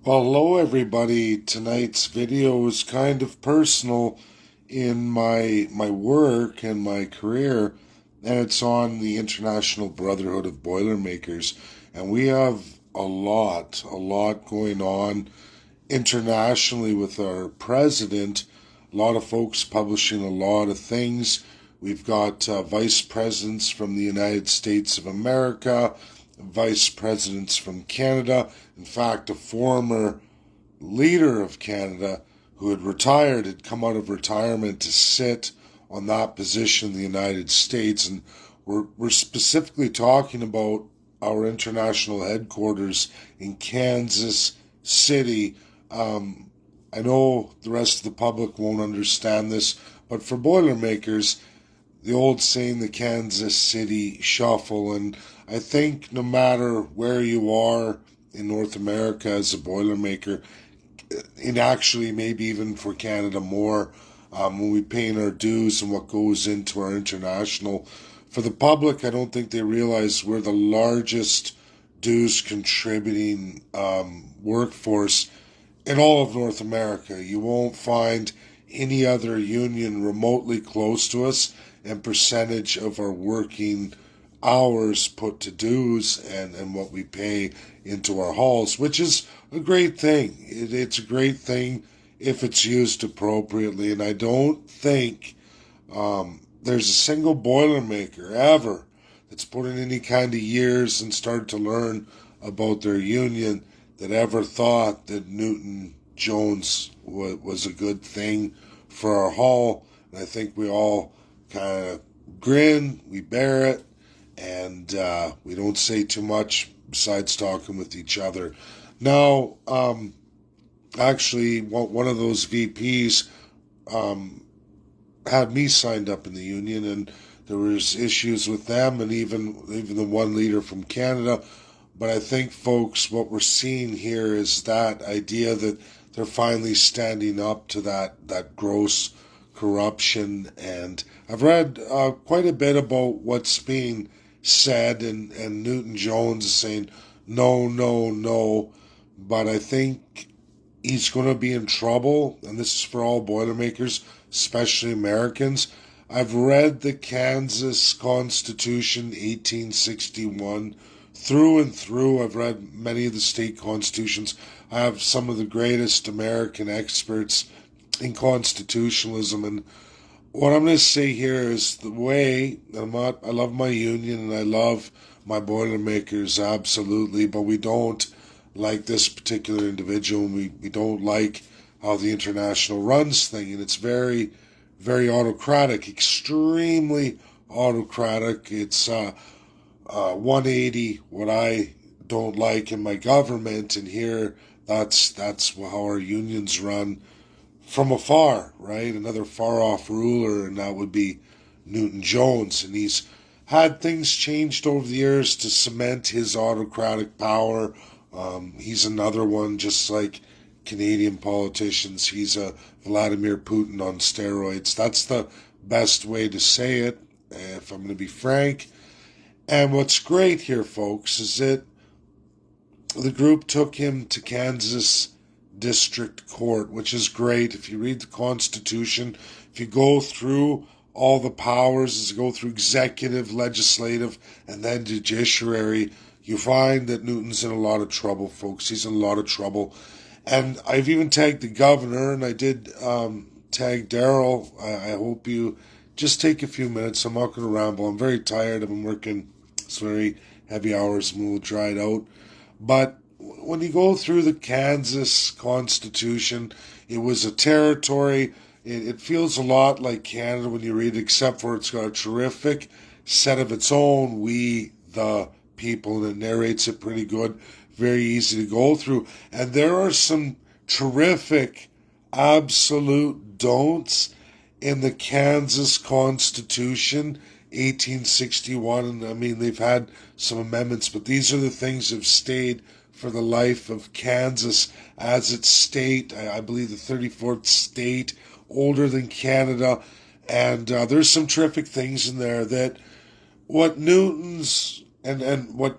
Well, hello everybody. Tonight's video is kind of personal in my work and my career, and it's on the International Brotherhood of Boilermakers. And we have a lot going on internationally with our president. A lot of folks publishing a lot of things. We've got vice presidents from the United States of America, vice presidents from Canada. In fact, a former leader of Canada who had retired had come out of retirement to sit on that position in the United States. And we're specifically talking about our international headquarters in Kansas City. I know the rest of the public won't understand this, but for Boilermakers, the old saying, the Kansas City Shuffle. And I think no matter where you are in North America as a Boilermaker, and actually maybe even for Canada more, when we pay our dues and what goes into our international. For the public, I don't think they realize we're the largest dues contributing workforce in all of North America. You won't find any other union remotely close to us and percentage of our working hours put to dues and what we pay into our halls, which is a great thing. It's a great thing if it's used appropriately. And I don't think there's a single Boilermaker ever that's put in any kind of years and started to learn about their union that ever thought that Newton Jones was a good thing for our hall. And I think we all kind of grin, we bear it, and we don't say too much besides talking with each other. Now, actually, one of those VPs had me signed up in the union, and there was issues with them, and even the one leader from Canada. But I think, folks, what we're seeing here is that idea that they're finally standing up to that gross corruption. And I've read quite a bit about what's being said, and Newton Jones is saying no, no, no. But I think he's going to be in trouble, and this is for all Boilermakers, especially Americans. I've read the Kansas Constitution, 1861, through and through. I've read many of the state constitutions. I have some of the greatest American experts in constitutionalism, and what I'm going to say here is the way I love my union and I love my Boilermakers, absolutely, but we don't like this particular individual, and we don't like how the international runs thing, and it's very, very autocratic, extremely autocratic. It's 180 what I don't like in my government, and here that's how our unions run from afar, right? Another far-off ruler, and that would be Newton Jones. And he's had things changed over the years to cement his autocratic power. He's another one, just like Canadian politicians. He's a Vladimir Putin on steroids. That's the best way to say it, if I'm going to be frank. And what's great here, folks, is that the group took him to Kansas District Court, which is great. If you read the Constitution, if you go through all the powers, as you go through executive, legislative, and then judiciary, you find that Newton's in a lot of trouble, folks. He's in a lot of trouble. And I've even tagged the governor, and I did tag Daryl. I hope you just take a few minutes. I'm not going to ramble. I'm very tired. I've been working very heavy hours. I'm a little dried out. But when you go through the Kansas Constitution, it was a territory. It feels a lot like Canada when you read it, except for it's got a terrific set of its own, we the people, and it narrates it pretty good, very easy to go through. And there are some terrific absolute don'ts in the Kansas Constitution, 1861. And I mean, they've had some amendments, but these are the things that have stayed for the life of Kansas as its state. I believe the 34th state, older than Canada. And there's some terrific things in there that what Newton's and what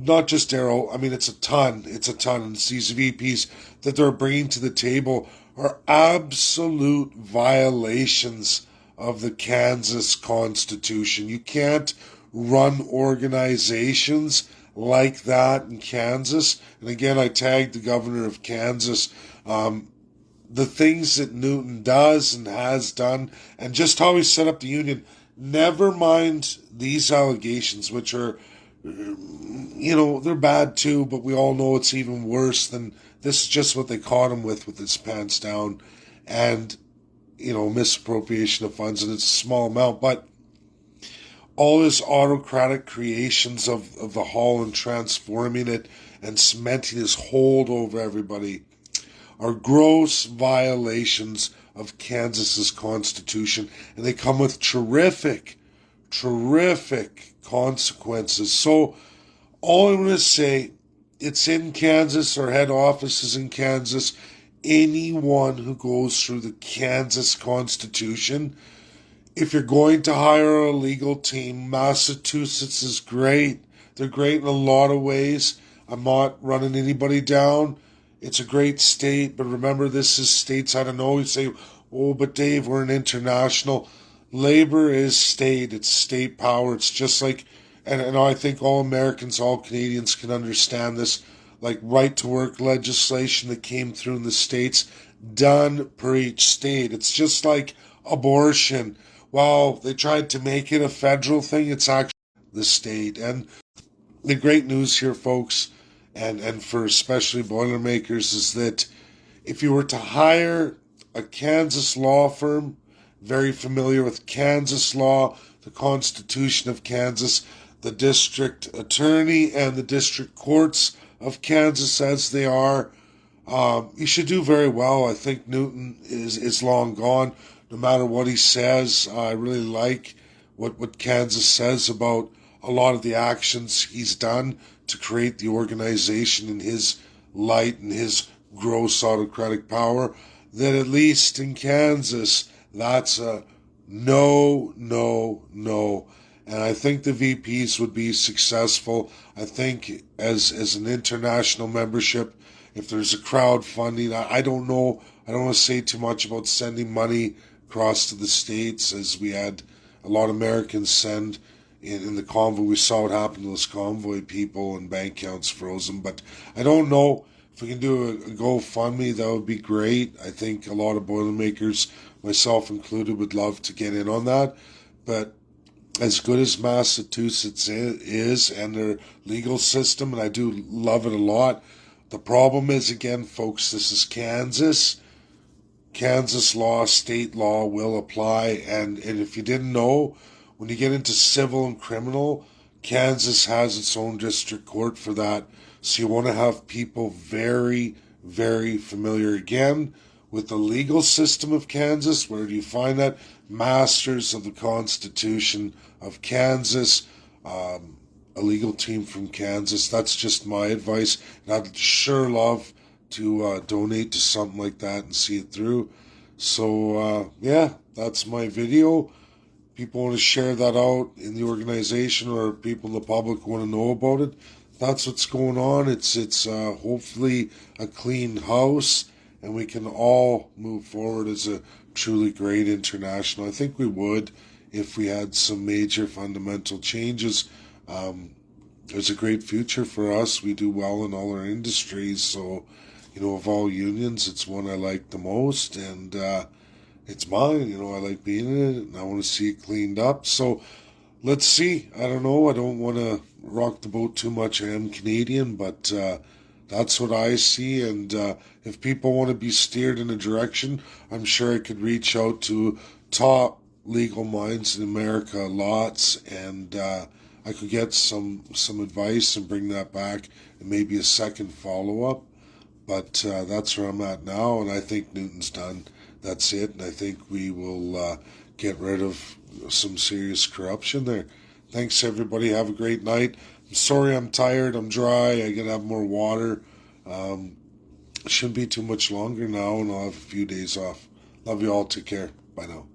not just Darrell, I mean, it's a ton. It's a ton. And these VPs that they're bringing to the table are absolute violations of the Kansas Constitution. You can't run organizations like that in Kansas. And again, I tagged the governor of Kansas. The things that Newton does and has done, and just how he set up the union, never mind these allegations, which are, they're bad too, but we all know it's even worse than this is just what they caught him with his pants down and, misappropriation of funds, and it's a small amount, but all his autocratic creations of the hall and transforming it and cementing his hold over everybody are gross violations of Kansas's constitution, and they come with terrific consequences. So all I'm going to say, it's in Kansas, our head office is in Kansas. Anyone who goes through the Kansas Constitution, if you're going to hire a legal team, Massachusetts is great. They're great in a lot of ways. I'm not running anybody down. It's a great state, but remember, this is stateside. I know you say, oh, but Dave, we're an international. Labor is state. It's state power. It's just like, and I think all Americans, all Canadians can understand this, like right to work legislation that came through in the States, done per each state. It's just like abortion. While they tried to make it a federal thing, it's actually the state. And the great news here, folks, and for especially Boilermakers, is that if you were to hire a Kansas law firm, very familiar with Kansas law, the Constitution of Kansas, the district attorney and the district courts of Kansas as they are, you should do very well. I think Newton is long gone, no matter what he says. I really like what Kansas says about a lot of the actions he's done to create the organization in his light and his gross autocratic power, that at least in Kansas, that's a no. And I think the VPs would be successful. I think as an international membership, if there's a crowdfunding, I don't know. I don't want to say too much about sending money across to the States, as we had a lot of Americans send in the convoy. We saw what happened to those convoy people and bank accounts frozen. But I don't know if we can do a GoFundMe. That would be great. I think a lot of Boilermakers, myself included, would love to get in on that. But as good as Massachusetts is and their legal system, and I do love it a lot, the problem is, again, folks, this is Kansas. Kansas law, state law will apply. And if you didn't know, when you get into civil and criminal, Kansas has its own district court for that. So you want to have people very, very familiar, again, with the legal system of Kansas. Where do you find that? Masters of the Constitution of Kansas, a legal team from Kansas. That's just my advice. And I'd sure love to donate to something like that and see it through. So, that's my video. People want to share that out in the organization, or people in the public want to know about it. That's what's going on. It's hopefully a clean house, and we can all move forward as a truly great international. I think we would if we had some major fundamental changes. There's a great future for us. We do well in all our industries. So, of all unions, it's one I like the most, and it's mine. I like being in it, and I want to see it cleaned up. So let's see. I don't know. I don't want to rock the boat too much. I am Canadian, but that's what I see. And if people want to be steered in a direction, I'm sure I could reach out to top legal minds in America, lots, and I could get some advice and bring that back, and maybe a second follow-up. But that's where I'm at now, and I think Newton's done. That's it, and I think we will get rid of some serious corruption there. Thanks, everybody. Have a great night. I'm sorry I'm tired. I'm dry. I gotta have more water. Shouldn't be too much longer now, and I'll have a few days off. Love you all. Take care. Bye now.